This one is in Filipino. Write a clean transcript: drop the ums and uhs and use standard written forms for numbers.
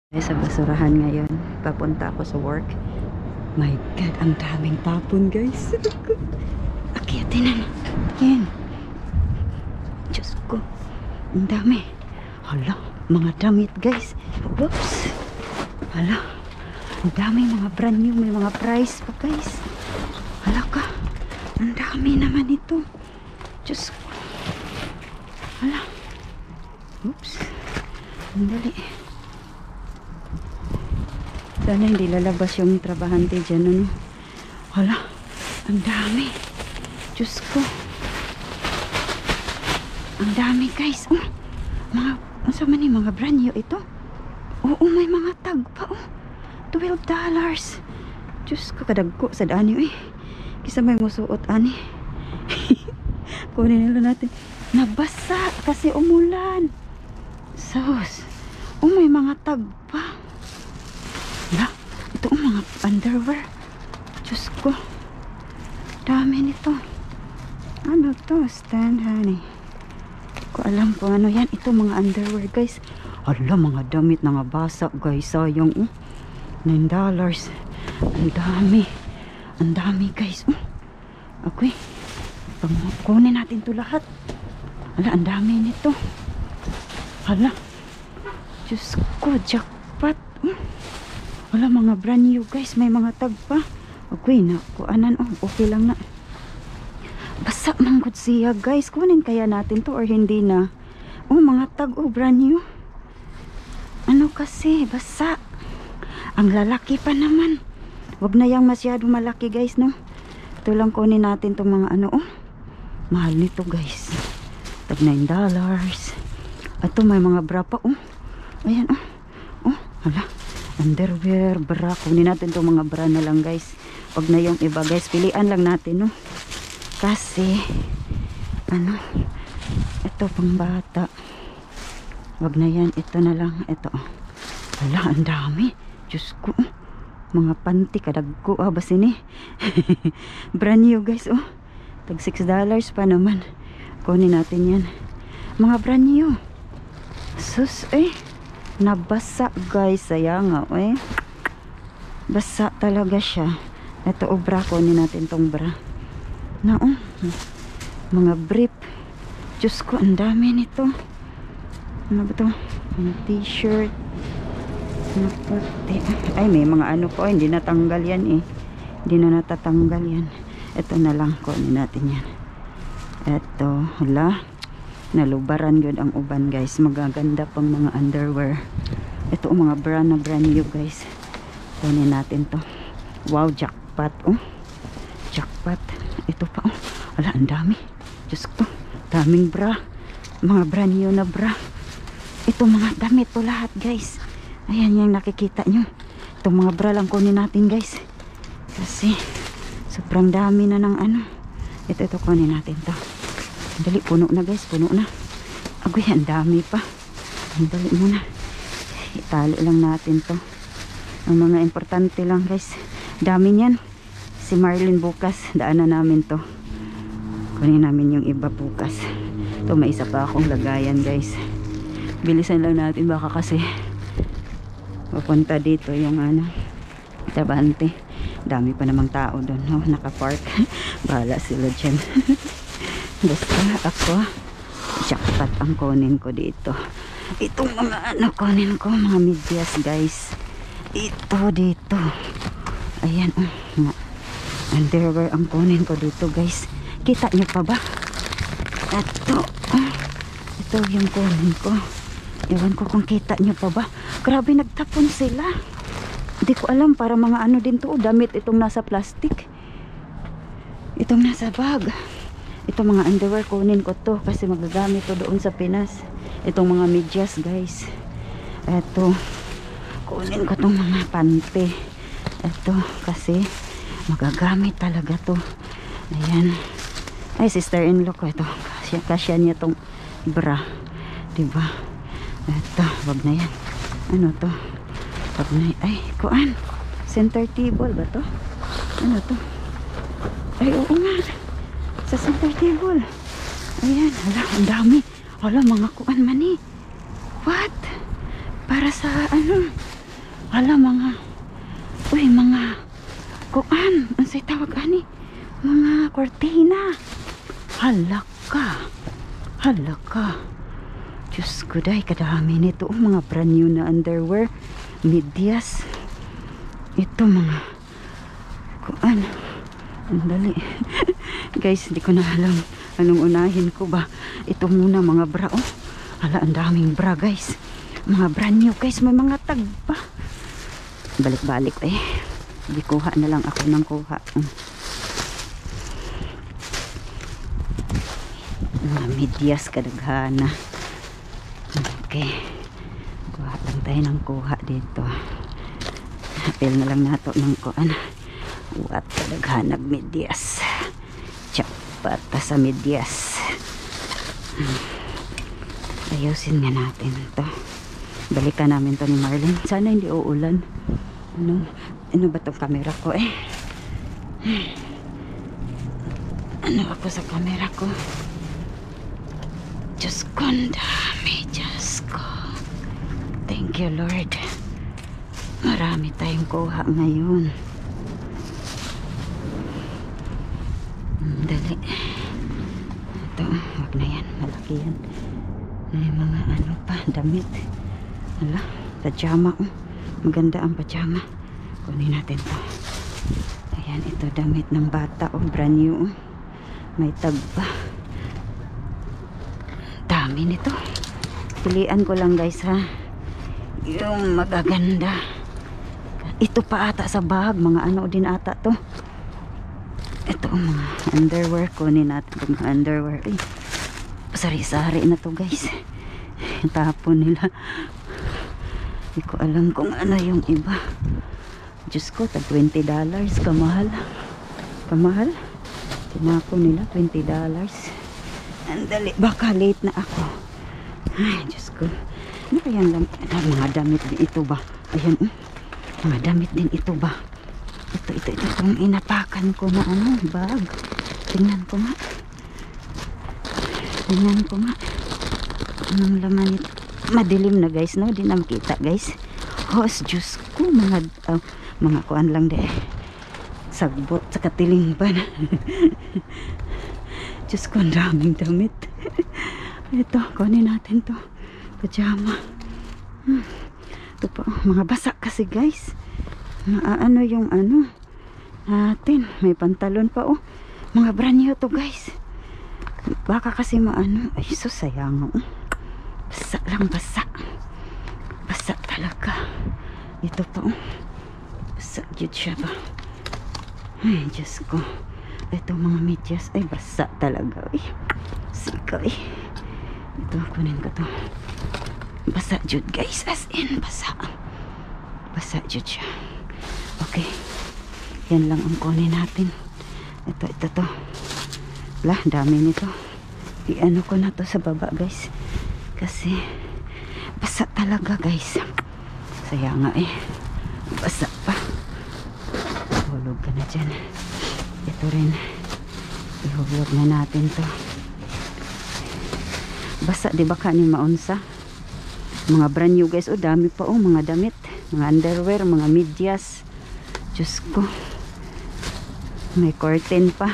Sa basurahan ngayon, papunta ako sa work. My God, ang daming tapon guys. Akyatin na natin. Diyos ko, ang dami. Hala, mga damit guys. Oops. Hala, ang dami mga brand new, may mga price pa guys. Hala ka, ang dami naman ito. Diyos ko. Hala. Oops. Ang dali. Sana hindi lalabas yung trabahante dyan, ano? Hala, ang dami. Diyos ko. Ang dami, guys. Oh, ano man yung mga brand new ito? Oo, may mga tag pa, oh. $12. Diyos ko, kadagko sa daan yun, eh. Kisa may musuot, ani. Kunin nila natin. Nabasa kasi umulan. Sus. Oh, may mga tag pa. Hala, ito ang mga underwear. Diyos ko. Dami nito. Ano to? Stand, honey. Ko alam kung ano yan. Ito mga underwear, guys. Hala, mga damit na nga basa, guys. Sayang, oh. $9. Ang dami. Ang dami, guys. Oh. Okay. Kunin natin to lahat. Hala, ang dami nito. Hala. Diyos ko, jackpot. Oh. Wala, mga brand new guys, may mga tag pa. Okay na, kuanan, oh, okay lang na. Basa manggod siya guys, kunin kaya natin to or hindi na. Oh, mga tag, oh, brand new. Ano kasi, basa. Ang lalaki pa naman. Wag na yang masyado malaki guys, no. Ito lang kunin natin tong mga ano, oh. Mahal nito guys. Tag $9. Ito may mga bra pa, oh. Ayan, oh. Oh, hala. Underwear, bra. Kunin natin itong mga bra na lang guys. Wag na yung iba guys. Pilian lang natin, no. Kasi ano, ito pang bata. Wag na yan. Ito na lang. Ito. Wala, ang dami. Diyos ko. Mga panty kadagko. Ah, bas ini. Brand new guys, oh. Tag $6 pa naman. Kunin natin yan. Mga brand new. Sus, eh. Nabasa guys, sayang nga, eh. Basa talaga siya. Ito, oh, bra, kunin natin tong bra. Na, oh, mga brief. Diyos ko, ang dami nito. Ano ba ito? T-shirt. Ay, may mga ano po, hindi natanggal yan, eh. Hindi na natatanggal yan. Ito na lang, kunin natin yan. Ito, hala. Nalubaran yun ang uban guys. Magaganda pang mga underwear. Ito ang mga brand na brand new guys. Kunin natin to. Wow, jackpot, oh. Jackpot. Ito pa, oh. Wala, ang dami. Diyos ko, daming bra. Mga brand new na bra. Ito mga damit to lahat guys. Ayan yung nakikita nyo. Itong mga bra lang kunin natin guys. Kasi sobrang dami na ng ano. Ito kunin natin to. Dali, puno na guys, puno na. Agoy, ang dami pa. Dali muna. Itali lang natin to. Ang mga importante lang guys. Dami niyan. Si Marlene bukas, daanan namin to. Kunin namin yung iba bukas. Ito, may isa pa akong lagayan guys. Bilisan lang natin baka kasi papunta dito yung ano, trabahante. Dami pa namang tao doon, no? Nakapark. Bahala sila dyan. Basta ako, jackpot ang kunin ko dito. Itong mga ano kunin ko, mga medyas guys. Ito dito. Ayan, mga underwear ang kunin ko dito guys. Kita nyo pa ba? Ito yung kunin ko. Ewan ko kung kita nyo pa ba. Grabe, nagtapon sila. Hindi ko alam, para mga ano din to. Damit itong nasa plastic. Itong nasa bag. Ito mga underwear, kunin ko to kasi magagamit to doon sa Pinas. Itong mga medyas guys. Ito, kunin ko tong mga panty. Ito kasi magagamit talaga to. Ayan. Ay, sister-in-law ko ito. Kasya niya tong bra. Diba? Ito, wag na yan. Ano to? Wag na yan. Ay, kuan. Center table ba to? Ano to? Ay, oo nga. Sa center table. Ayan, hala, ang dami. Hala, mga kuan man eh. What? Para sa ano? Hala mga, uy mga, kuan, unsay tawag ani? Mga kortina. Hala ka. Diyos ko day, kadami nito. Mga brand new na underwear, medyas. Ito mga, kuan. Ang dali. Guys, hindi ko na alam anong unahin ko ba. Ito muna mga bra. Oh, hala, ang daming bra guys. Mga brand new guys, may mga tag pa. Balik-balik eh. Hindi kuha na lang ako ng kuha. Mga medyas kadaghana. Okay. Kuha lang tayo ng kuha dito. Apil na lang nato ng kuan. What kadaghanag medyas. Chapata sa medyas. Ayusin nga natin to. Balikan namin to ni Marlene. Sana hindi uulan. Ano ba tong camera ko eh? Ano ako sa camera ko? Diyos ko, ang dami. Diyos ko. Thank you, Lord. Marami tayong kuha ngayon. Dali. Ito, wag na yan. Malaki yan. May mga ano pa, damit. Hala, pajama. Maganda ang pajama. Kunin natin to. Ayan, ito damit ng bata. Brand new. May tag pa. Dami nito. Pilian ko lang guys ha. Yung magaganda. Ito pa ata sa bag. Mga ano din ata to. Ito mga underwear. Kunin natin itong mga underwear. Ay, sari-sari na to guys. Tapon nila. Hindi ko alam kung ano yung iba. Diyos ko, tag $20. Kamahal. Kamahal. Tinapon nila $20. Andali, baka late na ako. Ay, Diyos ko. Ano kaya mga damit din ito ba? Ayan, mga damit din ito ba? Ito itong inapakan ko na ano, bag. Tingnan ko nga. Anong laman ito? Madilim na guys, no? Di na makita guys. Oh, Diyos ko, mga kuan lang de. Sagbot sa katiling pa na. Diyos ko, ang daming damit. Ito, kunin natin to. Pajama. Ito po, mga basa kasi guys. Ano yung ano natin. May pantalon pa oh. Mga brand new to guys. Baka kasi maano. Ay, so sayang oh. Basa lang, basa. Basa talaga. Ito po oh. Basa yun siya ba. Ay, Diyos ko. Ito mga medyas. Ay, basa talaga. Ay, sika eh. Ito, kunin ko to. Basa jud guys. As in, basa. Basa jud siya. Okay. Yan lang ang kunin natin. Ito to. Wala, dami nito. I-ano ko na to sa baba guys. Kasi, basa talaga guys. Saya nga eh. Basa pa. Hulog ka na dyan. Ito rin. Ihulog na natin to. Basa, di ba ka ni maunsa? Mga brand new guys. O, dami pa oh. Mga damit. Mga underwear. Mga medyas. Diyos ko. May curtain pa.